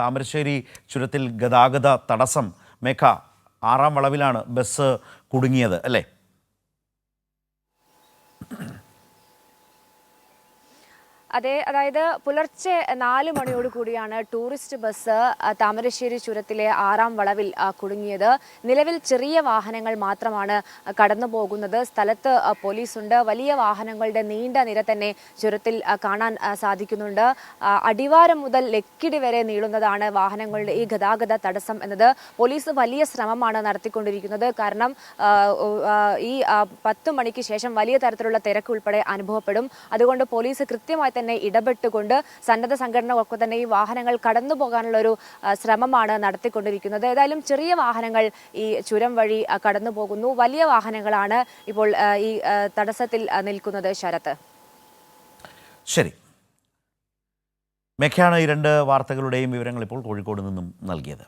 താമരശ്ശേരി ചുരത്തിൽ ഗതാഗത തടസ്സം. മേഘ, 6-ാം വളവിലാണ് ബസ് കുടുങ്ങിയത് അല്ലേ? അതെ, അതായത് പുലർച്ചെ 4 മണിയോട് കൂടിയാണ് ടൂറിസ്റ്റ് ബസ് താമരശ്ശേരി ചുരത്തിലെ 6-ാം വളവിൽ കുടുങ്ങിയത്. നിലവിൽ ചെറിയ വാഹനങ്ങൾ മാത്രമാണ് കടന്നു പോകുന്നത്. സ്ഥലത്ത് പോലീസുണ്ട്. വലിയ വാഹനങ്ങളുടെ നീണ്ട നിര തന്നെ ചുരത്തിൽ കാണാൻ സാധിക്കുന്നുണ്ട്. അടിവാരം മുതൽ ലക്കിടി വരെ നീളുന്നതാണ് വാഹനങ്ങളുടെ ഈ ഗതാഗത തടസ്സം എന്നത്. പോലീസ് വലിയ ശ്രമമാണ് നടത്തിക്കൊണ്ടിരിക്കുന്നത്. കാരണം ഈ 10 മണിക്ക് ശേഷം വലിയ തരത്തിലുള്ള തിരക്ക് ഉൾപ്പെടെ അനുഭവപ്പെടും. അതുകൊണ്ട് പോലീസ് കൃത്യമായി തന്നെ ഇടപെട്ടുകൊണ്ട് സന്നദ്ധ സംഘടനകളൊക്കെ തന്നെ ഈ വാഹനങ്ങൾ കടന്നു പോകാനുള്ള ഒരു ശ്രമമാണ് നടത്തിക്കൊണ്ടിരിക്കുന്നത്. ഏതായാലും ചെറിയ വാഹനങ്ങൾ ഈ ചുരം വഴി കടന്നു പോകുന്നു. വലിയ വാഹനങ്ങളാണ് ഇപ്പോൾ ഈ തടസ്സത്തിൽ നിൽക്കുന്നത്. ശരത്ത്, ശരി. മേഘയാണ് ഈ 2 വാർത്തകളുടെയും വിവരങ്ങൾ ഇപ്പോൾ കോഴിക്കോട് നിന്നും നൽകിയത്.